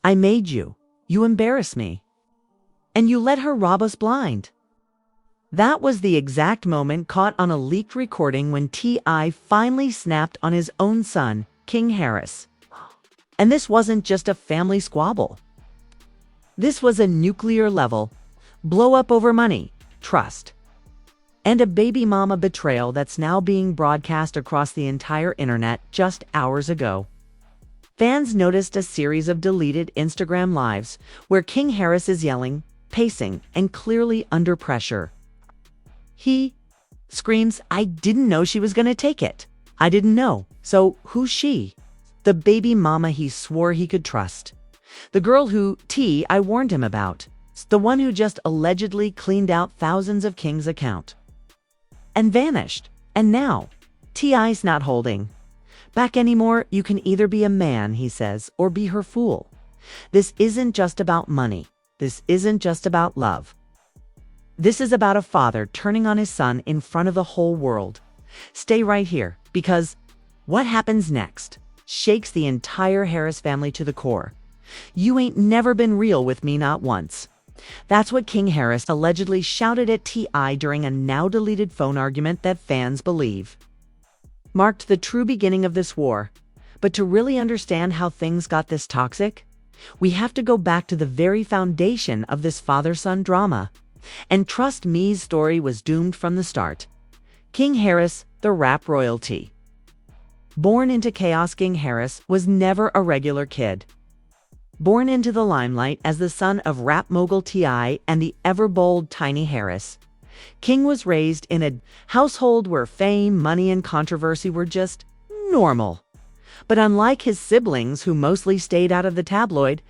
I made you. You embarrass me. And you let her rob us blind. That was the exact moment caught on a leaked recording when T.I. finally snapped on his own son, King Harris. And this wasn't just a family squabble. This was a nuclear-level blow-up over money, trust, and a baby mama betrayal that's now being broadcast across the entire internet just hours ago. Fans noticed a series of deleted Instagram lives where King Harris is yelling, pacing, and clearly under pressure. He screams, "I didn't know she was going to take it. I didn't know. So who's she?" The baby mama he swore he could trust. The girl who I warned him about. The one who just allegedly cleaned out thousands of King's account. And vanished. And now, T.I.'s not holding back anymore. You can either be a man, he says, or be her fool. This isn't just about money. This isn't just about love. This is about a father turning on his son in front of the whole world. Stay right here, because what happens next shakes the entire Harris family to the core. You ain't never been real with me, not once. That's what King Harris allegedly shouted at T.I. during a now-deleted phone argument that fans believe marked the true beginning of this war. But to really understand how things got this toxic, we have to go back to the very foundation of this father-son drama. And trust me's story was doomed from the start. King Harris, the rap royalty. Born into chaos, King Harris was never a regular kid. Born into the limelight as the son of rap mogul T.I. and the ever-bold Tiny Harris, King was raised in a household where fame, money, and controversy were just normal. But unlike his siblings, who mostly stayed out of the tabloid,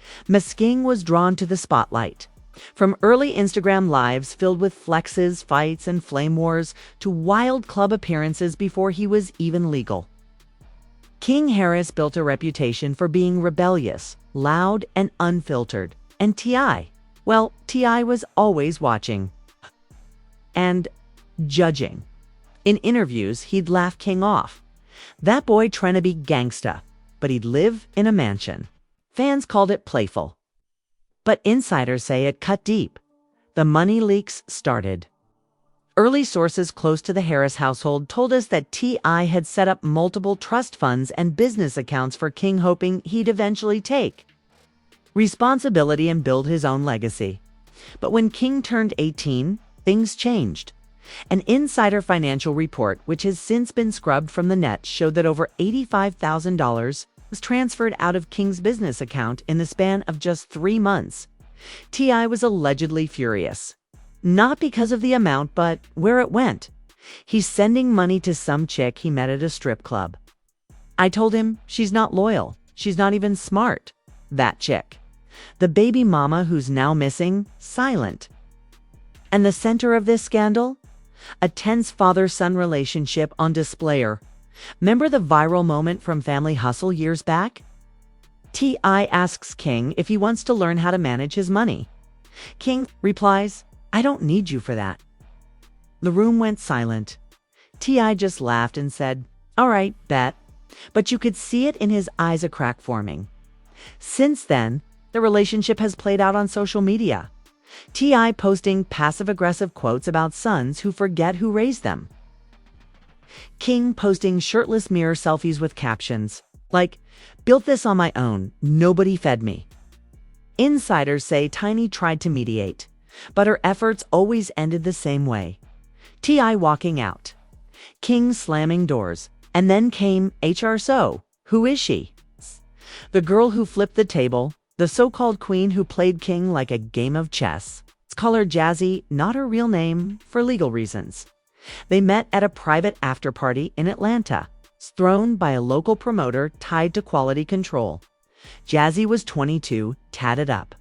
King was drawn to the spotlight. From early Instagram lives filled with flexes, fights, and flame wars to wild club appearances before he was even legal, King Harris built a reputation for being rebellious, loud, and unfiltered. And T.I., well, T.I. was always watching and judging. In interviews, he'd laugh King off. That boy trying to be gangsta, but he'd live in a mansion. Fans called it playful. But insiders say it cut deep. The money leaks started. Early sources close to the Harris household told us that T.I. had set up multiple trust funds and business accounts for King, hoping he'd eventually take responsibility and build his own legacy. But when King turned 18, things changed. An insider financial report, which has since been scrubbed from the net, showed that over $85,000 was transferred out of King's business account in the span of just 3 months. T.I. was allegedly furious. Not because of the amount, but where it went. He's sending money to some chick he met at a strip club. I told him she's not loyal. She's not even smart. That chick. The baby mama who's now missing, silent. And the center of this scandal? A tense father-son relationship on display. Remember the viral moment from Family Hustle years back? T.I. asks King if he wants to learn how to manage his money. King replies, "I don't need you for that." The room went silent. T.I. just laughed and said, "All right, bet." But you could see it in his eyes, a crack forming. Since then, the relationship has played out on social media. T.I. posting passive-aggressive quotes about sons who forget who raised them. King posting shirtless mirror selfies with captions like, "Built this on my own, nobody fed me." Insiders say Tiny tried to mediate, but her efforts always ended the same way. T.I. walking out, King slamming doors, and then came HR. So, who is she? The girl who flipped the table, the so-called queen who played King like a game of chess. Let's call her Jazzy, not her real name, for legal reasons. They met at a private after-party in Atlanta, thrown by a local promoter tied to quality control. Jazzy was 22, tatted up,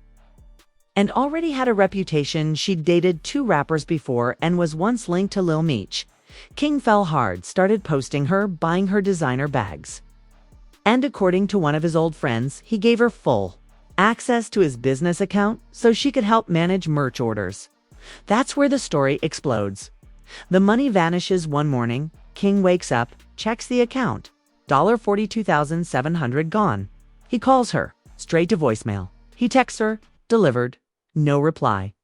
and already had a reputation. She'd dated 2 rappers before and was once linked to Lil Meech. King fell hard, started posting her, buying her designer bags. And according to one of his old friends, he gave her full access to his business account so she could help manage merch orders. That's where the story explodes. The money vanishes one morning. King wakes up, checks the account. $42,700 gone. He calls her, straight to voicemail. He texts her, delivered, no reply.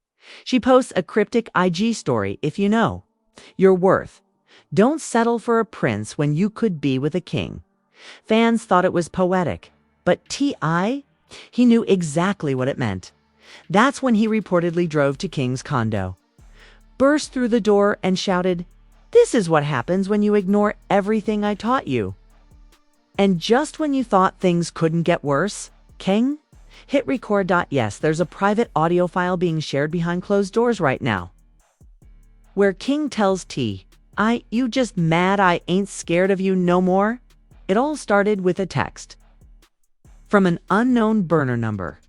She posts a cryptic IG story, if you know your worth. Don't settle for a prince when you could be with a king. Fans thought it was poetic, but T.I., he knew exactly what it meant. That's when he reportedly drove to King's condo, burst through the door and shouted, "This is what happens when you ignore everything I taught you." And just when you thought things couldn't get worse, King hit record. Yes, there's a private audio file being shared behind closed doors right now, where King tells T.I., "You just mad I ain't scared of you no more?" It all started with a text from an unknown burner number.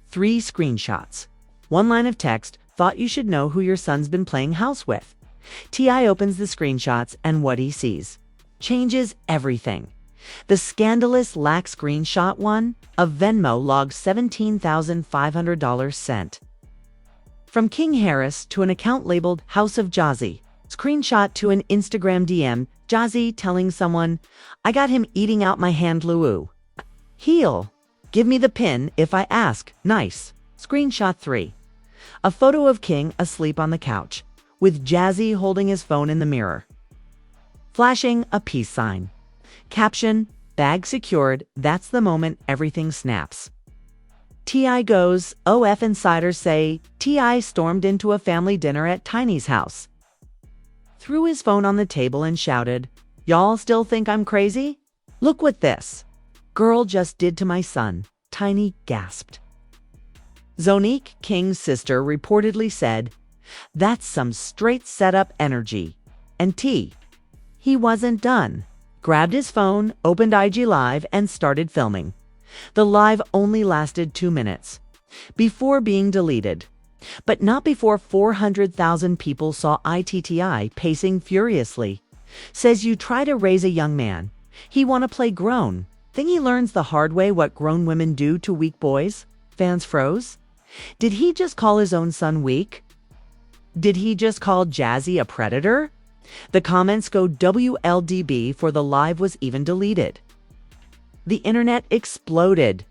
3 screenshots. 1 line of text, "Thought you should know who your son's been playing house with." T.I. opens the screenshots and what he sees changes everything. The scandalous lack screenshot one of Venmo logged $17,500 sent from King Harris to an account labeled House of Jazzy. Screenshot to an Instagram DM, Jazzy telling someone, "I got him eating out my hand Luau. He'll give me the pin if I ask. Nice." Screenshot 3. A photo of King asleep on the couch, with Jazzy holding his phone in the mirror, flashing a peace sign. Caption, "Bag secured." That's the moment everything snaps. T.I. goes, OF insiders say T.I. stormed into a family dinner at Tiny's house, threw his phone on the table and shouted, "Y'all still think I'm crazy? Look what this girl just did to my son." Tiny gasped. Zonique, King's sister, reportedly said, "That's some straight setup energy." And he wasn't done. Grabbed his phone, opened IG Live, and started filming. The live only lasted 2 minutes before being deleted. But not before 400,000 people saw ITTI pacing furiously. Says you try to raise a young man, he wanna play grown. Think he learns the hard way what grown women do to weak boys? Fans froze. Did he just call his own son weak? Did he just call Jazzy a predator? The comments go WLDB for the live was even deleted. The internet exploded.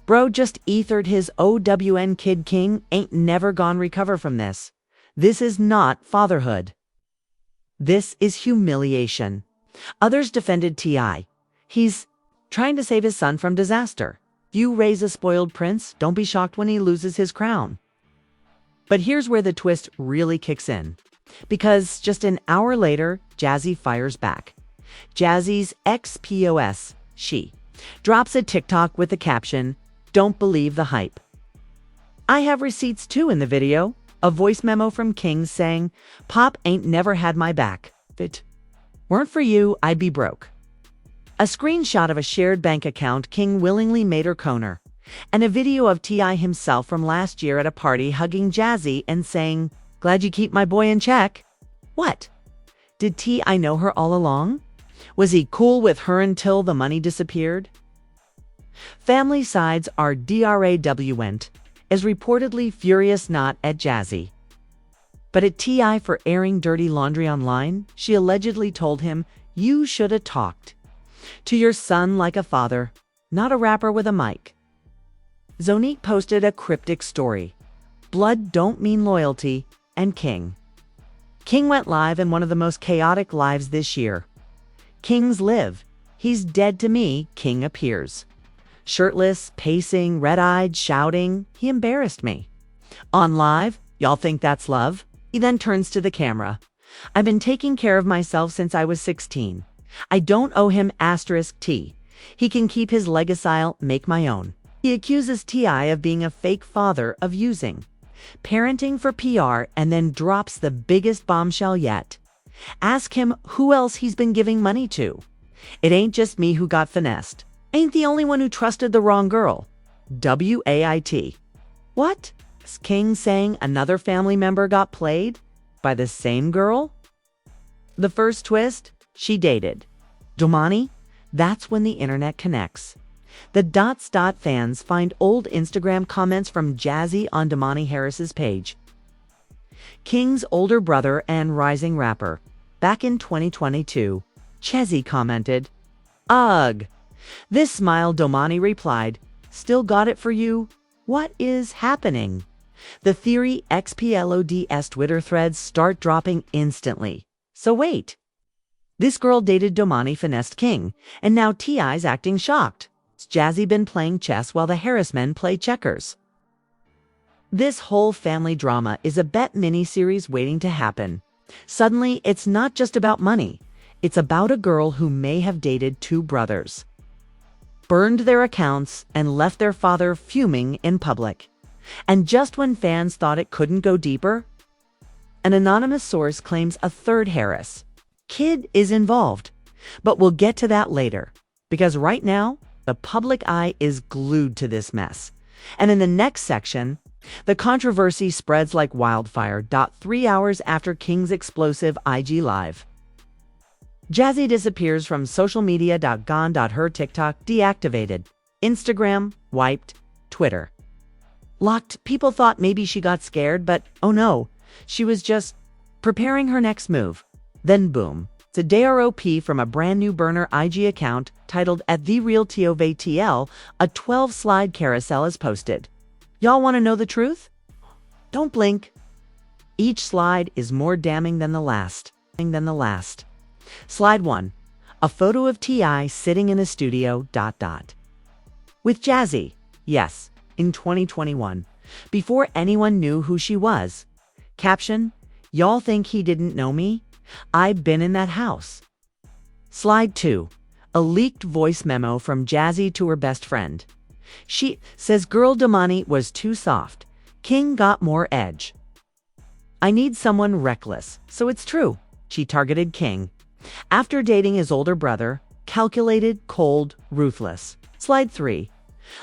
Bro just ethered his OWN kid. King ain't never gonna recover from this. This is not fatherhood. This is humiliation. Others defended T.I. He's trying to save his son from disaster. You raise a spoiled prince, don't be shocked when he loses his crown. But here's where the twist really kicks in. Because just an hour later, Jazzy fires back. Jazzy's ex-POS, she, drops a TikTok with the caption, "Don't believe the hype." I have receipts too in the video. A voice memo from King saying, "Pop ain't never had my back. If it weren't for you, I'd be broke." A screenshot of a shared bank account King willingly made her corner. And a video of T.I. himself from last year at a party hugging Jazzy and saying, "Glad you keep my boy in check." What? Did T.I. know her all along? Was he cool with her until the money disappeared? Family sides are DRAWent, is reportedly furious not at Jazzy, but at T.I. for airing dirty laundry online. She allegedly told him, "You shoulda talked to your son like a father, not a rapper with a mic." Zonique posted a cryptic story. Blood don't mean loyalty, and King went live in one of the most chaotic lives this year. Kings live. He's dead to me. King appears shirtless, pacing, red-eyed, shouting. He embarrassed me. On live, y'all think that's love? He then turns to the camera. "I've been taking care of myself since I was 16. I don't owe him *T. He can keep his legacy, make my own." He accuses T.I. of being a fake father, of using parenting for PR, and then drops the biggest bombshell yet. Ask him who else he's been giving money to. "It ain't just me who got finessed. Ain't the only one who trusted the wrong girl." WAIT. What? Is King saying another family member got played by the same girl? The first twist, she dated Domani. That's when the internet connects. The fans find old Instagram comments from Jazzy on Domani Harris's page, King's older brother and rising rapper. Back in 2022, Chezzy commented, "Ugh." This smile. Domani replied, "Still got it for you." What is happening? The Theory XPLODS Twitter threads start dropping instantly. So wait. This girl dated Domani finessed King, and now T.I.'s acting shocked. Has Jazzy been playing chess while the Harris men play checkers? This whole family drama is a Bet miniseries waiting to happen. Suddenly, it's not just about money. It's about a girl who may have dated two brothers, burned their accounts, and left their father fuming in public. And just when fans thought it couldn't go deeper, an anonymous source claims a third Harris kid is involved. But we'll get to that later, because right now, the public eye is glued to this mess. And in the next section, the controversy spreads like wildfire. 3 hours after King's explosive IG Live, Jazzy disappears from social media. Gone. Her TikTok deactivated, Instagram wiped, Twitter locked. People thought maybe she got scared, but oh no, she was just preparing her next move. Then boom, it's a drop from a brand new burner IG account titled at The Real TOVTL. A 12-slide carousel is posted. Y'all want to know the truth? Don't blink. Each slide is more damning than the last. Slide 1. A photo of T.I. sitting in a studio. With Jazzy. Yes, in 2021. Before anyone knew who she was. Caption: y'all think he didn't know me? I've been in that house. Slide 2. A leaked voice memo from Jazzy to her best friend. She says girl Domani was too soft. King got more edge. I need someone reckless, so it's true. She targeted King after dating his older brother, calculated, cold, ruthless. Slide 3.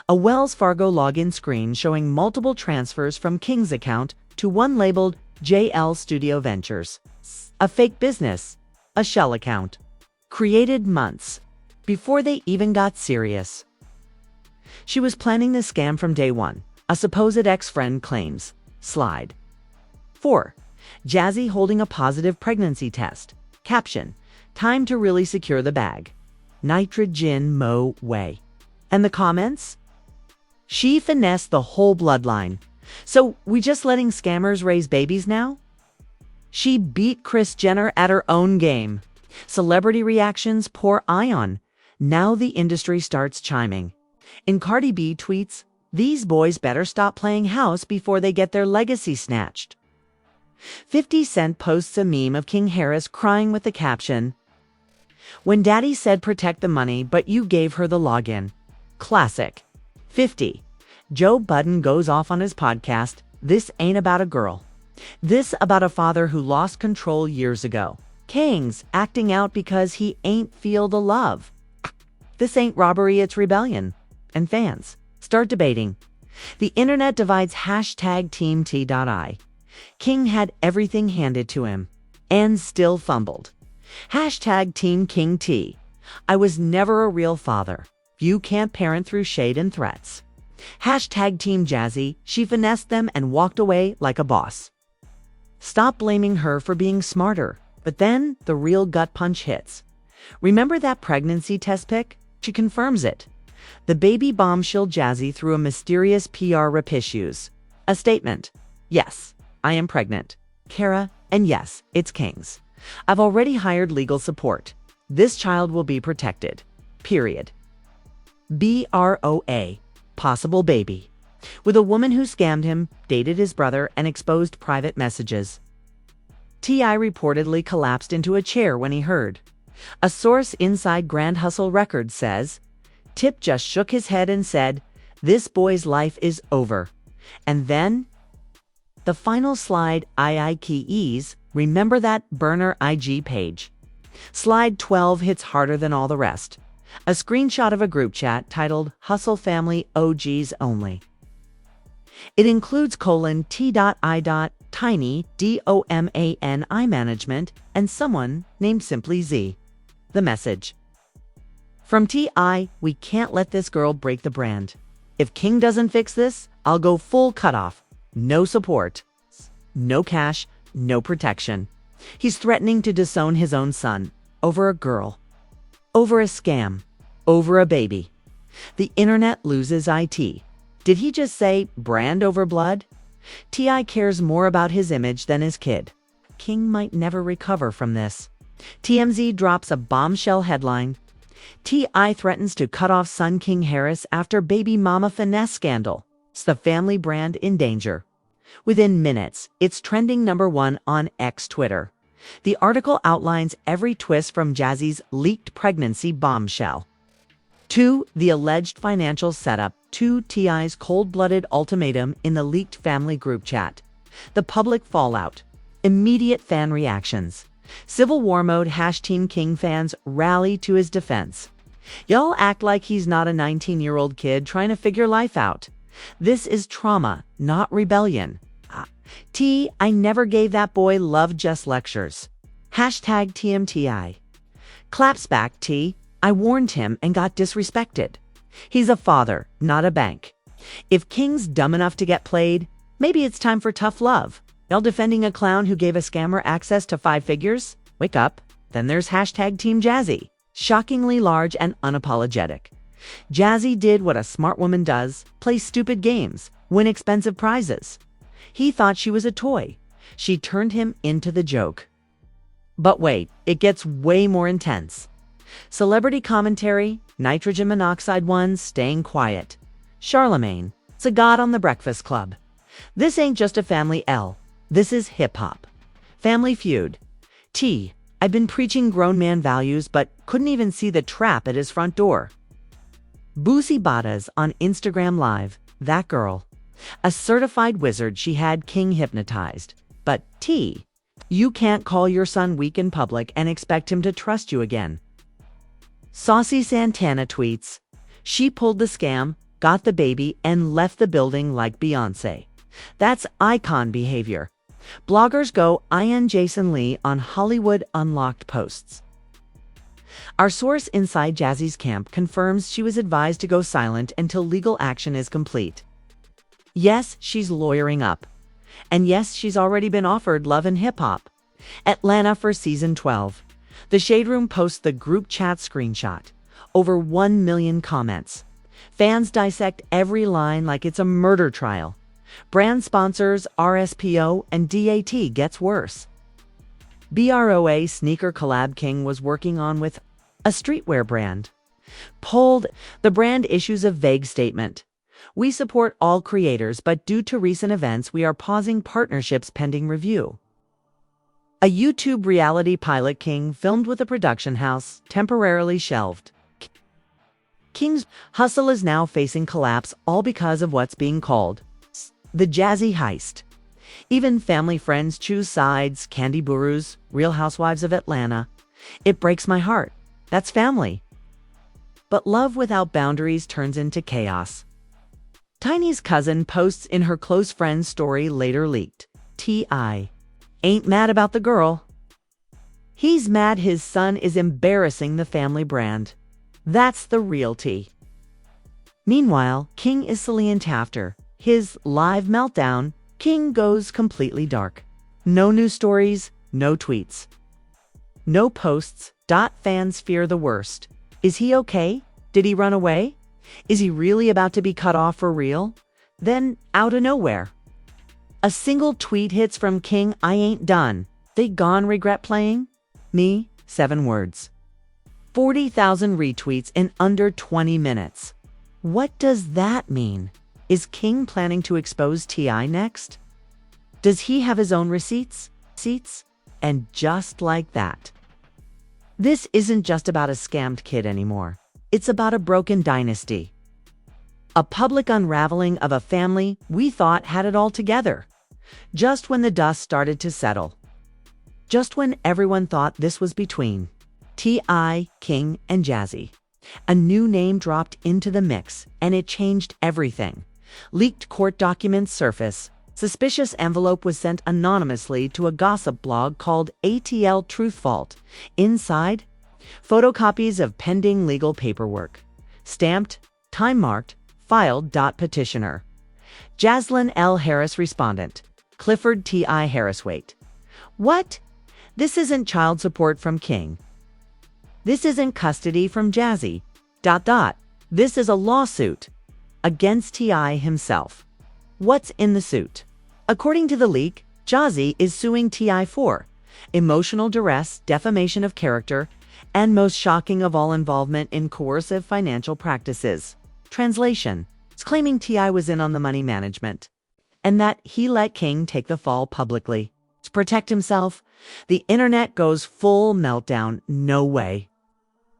A Wells Fargo login screen showing multiple transfers from King's account to one labeled JL Studio Ventures. A fake business, a shell account, created months before they even got serious. She was planning this scam from day one, a supposed ex-friend claims. Slide 4. Jazzy holding a positive pregnancy test. Caption: time to really secure the bag. Nitrogen Mo way. And the comments? She finessed the whole bloodline. So we just letting scammers raise babies now? She beat Kris Jenner at her own game. Celebrity reactions pour ion. Now the industry starts chiming. In Cardi B tweets, these boys better stop playing house before they get their legacy snatched. 50 Cent posts a meme of King Harris crying with the caption, when daddy said protect the money but you gave her the login. Classic. 50. Joe Budden goes off on his podcast, This Ain't About a Girl. This about a father who lost control years ago. King's acting out because he ain't feel the love. This ain't robbery, it's rebellion. And fans start debating. The internet divides #Team T.I. King had everything handed to him and still fumbled. #Team King T. I was never a real father. You can't parent through shade and threats. #Team Jazzy. She finessed them and walked away like a boss. Stop blaming her for being smarter. But then the real gut punch hits. Remember that pregnancy test pic? She confirms it. The baby bombshell Jazzy through a mysterious PR rip issues. A statement. Yes, I am pregnant. Kara, and yes, it's King's. I've already hired legal support. This child will be protected. Period. BROA. Possible baby. With a woman who scammed him, dated his brother, and exposed private messages. T.I. reportedly collapsed into a chair when he heard. A source inside Grand Hustle Records says, Tip just shook his head and said, this boy's life is over. And then, the final slide, keys, remember that burner IG page. Slide 12 hits harder than all the rest. A screenshot of a group chat titled Hustle Family OGs Only. It includes :T.I. Tiny DOMANI management and someone named Simply Z. The message. From T.I., we can't let this girl break the brand. If King doesn't fix this, I'll go full cutoff. No support. No cash. No protection. He's threatening to disown his own son. Over a girl. Over a scam. Over a baby. The internet loses IT. Did he just say brand over blood? T.I. cares more about his image than his kid. King might never recover from this. TMZ drops a bombshell headline. T.I. threatens to cut off son King Harris after baby mama finesse scandal. It's the family brand in danger. Within minutes, it's trending #1 on X Twitter. The article outlines every twist from Jazzy's leaked pregnancy bombshell to the alleged financial setup to T.I.'s cold-blooded ultimatum in the leaked family group chat, the public fallout, immediate fan reactions. Civil war mode. #Team King fans rally to his defense. Y'all act like he's not a 19-year-old kid trying to figure life out. This is trauma, not rebellion. I never gave that boy love, just lectures. #TMTI. Claps back. I warned him and got disrespected. He's a father, not a bank. If King's dumb enough to get played, maybe it's time for tough love. Y'all defending a clown who gave a scammer access to 5 figures? Wake up. Then there's #Team Jazzy. Shockingly large and unapologetic. Jazzy did what a smart woman does: play stupid games, win expensive prizes. He thought she was a toy. She turned him into the joke. But wait, it gets way more intense. Celebrity commentary, nitrogen monoxide ones staying quiet. Charlemagne, it's a god on the Breakfast Club. This ain't just a family L. This is hip-hop. Family Feud. I've been preaching grown man values but couldn't even see the trap at his front door. Boosie Badass on Instagram Live. That girl. A certified wizard, she had King hypnotized. But you can't call your son weak in public and expect him to trust you again. Saucy Santana tweets, she pulled the scam, got the baby, and left the building like Beyonce. That's icon behavior. Bloggers go IN Jason Lee on Hollywood Unlocked posts. Our source inside Jazzy's camp confirms she was advised to go silent until legal action is complete. Yes, she's lawyering up. And yes, she's already been offered Love and Hip Hop. Atlanta for season 12. The Shade Room posts the group chat screenshot. Over 1 million comments. Fans dissect every line like it's a murder trial. Brand sponsors RSPO and DAT gets worse. BROA sneaker collab King was working on with a streetwear brand. Pulled. The brand issues a vague statement. We support all creators, but due to recent events, we are pausing partnerships pending review. A YouTube reality pilot King filmed with a production house temporarily shelved. King's hustle is now facing collapse, all because of what's being called the Jazzy heist. Even family friends choose sides. Candy Burus, Real Housewives of Atlanta. It breaks my heart. That's family. But love without boundaries turns into chaos. Tiny's cousin posts in her close friend's story later leaked. T.I. ain't mad about the girl. He's mad his son is embarrassing the family brand. That's the real tea. Meanwhile, King is Cillian Tafter. His live meltdown. King goes completely dark. No news stories, no tweets. No posts. Fans fear the worst. Is he okay? Did he run away? Is he really about to be cut off for real? Then, out of nowhere, a single tweet hits from King. I ain't done. They gone regret playing? Me, 7 words. 40,000 retweets in under 20 minutes. What does that mean? Is King planning to expose T.I. next? Does he have his own receipts? And just like that. This isn't just about a scammed kid anymore. It's about a broken dynasty. A public unraveling of a family we thought had it all together. Just when the dust started to settle. Just when everyone thought this was between T.I., King, and Jazzy. A new name dropped into the mix, and it changed everything. Leaked court documents surface. Suspicious envelope was sent anonymously to a gossip blog called ATL Truth Vault. Inside, photocopies of pending legal paperwork. Stamped, time-marked, filed. Petitioner. Jaslyn L. Harris respondent. Clifford T.I. Harriswaite. What? This isn't child support from King. This isn't custody from Jazzy. This is a lawsuit. against T.I. himself. What's in the suit? According to the leak, Jazzy is suing T.I. for emotional duress, defamation of character, and most shocking of all, involvement in coercive financial practices. Translation: it's claiming T.I. was in on the money management, and that he let King take the fall publicly. To protect himself, the internet goes full meltdown. No way.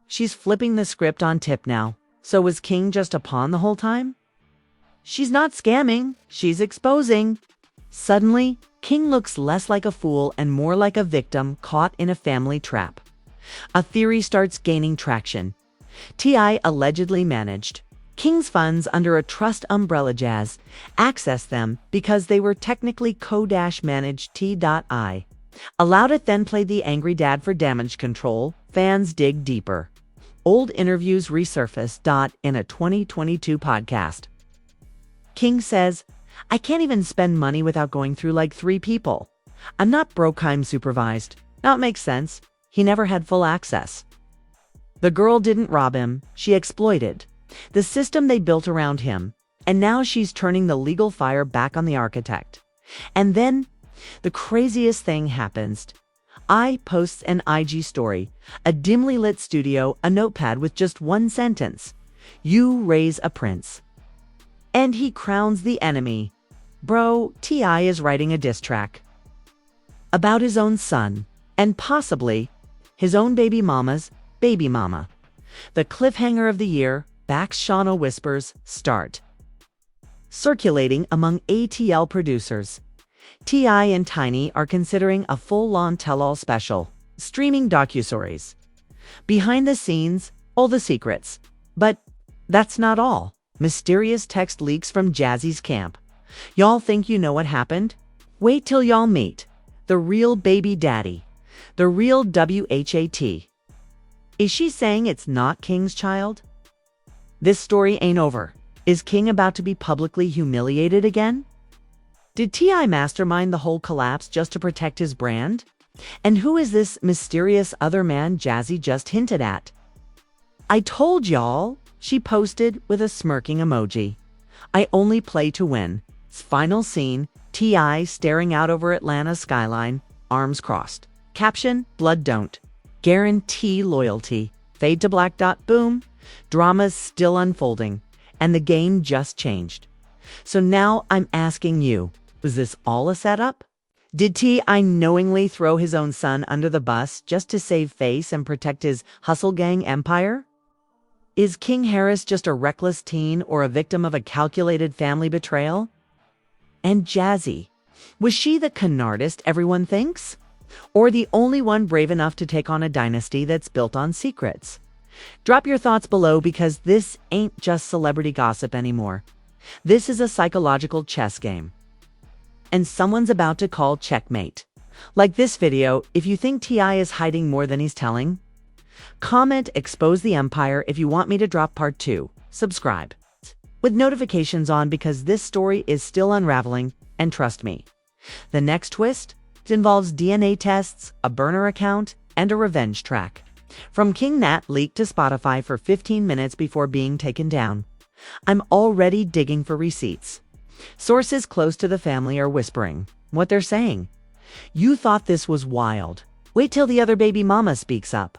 She's flipping the script on tip now. So was King just a pawn the whole time? She's not scamming, she's exposing. Suddenly, King looks less like a fool and more like a victim caught in a family trap. A theory starts gaining traction. T.I. allegedly managed King's funds under a trust umbrella. Jazz accessed them because they were technically co-managed. T.I. allowed it, then played the angry dad for damage control. Fans dig deeper. Old interviews resurfaced. In a 2022 podcast, King says, "I can't even spend money without going through like 3 people. I'm not Brokeheim supervised." Now it makes sense. He never had full access. The girl didn't rob him, she exploited the system they built around him, and now she's turning the legal fire back on the architect. And then the craziest thing happens. I posts an IG story, a dimly lit studio, a notepad with just one sentence: "You raise a prince." And he crowns the enemy. Bro, T.I. is writing a diss track about his own son, and possibly his own baby mama's baby mama. The cliffhanger of the year, Bax Shauno whispers, start circulating among ATL producers. T.I. and Tiny are considering a full-on tell-all special, streaming docuseries. Behind the scenes, all the secrets. But that's not all. Mysterious text leaks from Jazzy's camp. Y'all think you know what happened? Wait till y'all meet the real baby daddy, the real WHAT. Is she saying it's not King's child? This story ain't over. Is King about to be publicly humiliated again? Did T.I. mastermind the whole collapse just to protect his brand? And who is this mysterious other man Jazzy just hinted at? "I told y'all," she posted with a smirking emoji. "I only play to win." Final scene, T.I. staring out over Atlanta's skyline, arms crossed. Caption: "Blood don't guarantee loyalty." Fade to black. Boom. Drama's still unfolding, and the game just changed. So now I'm asking you, was this all a setup? Did T.I. knowingly throw his own son under the bus just to save face and protect his hustle gang empire? Is King Harris just a reckless teen or a victim of a calculated family betrayal? And Jazzy, was she the con artist everyone thinks? Or the only one brave enough to take on a dynasty that's built on secrets? Drop your thoughts below, because this ain't just celebrity gossip anymore. This is a psychological chess game. And someone's about to call checkmate. Like this video if you think T.I. is hiding more than he's telling. Comment "expose the empire" if you want me to drop part 2. Subscribe with notifications on, because this story is still unraveling, and trust me, the next twist involves DNA tests, a burner account, and a revenge track. From King Nat leaked to Spotify for 15 minutes before being taken down. I'm already digging for receipts. Sources close to the family are whispering what they're saying. You thought this was wild. Wait till the other baby mama speaks up.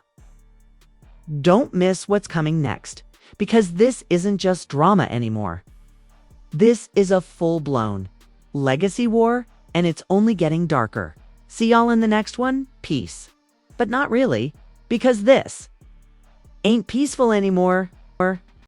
Don't miss what's coming next, because this isn't just drama anymore. This is a full-blown legacy war, and it's only getting darker. See y'all in the next one. Peace. But not really, because this ain't peaceful anymore.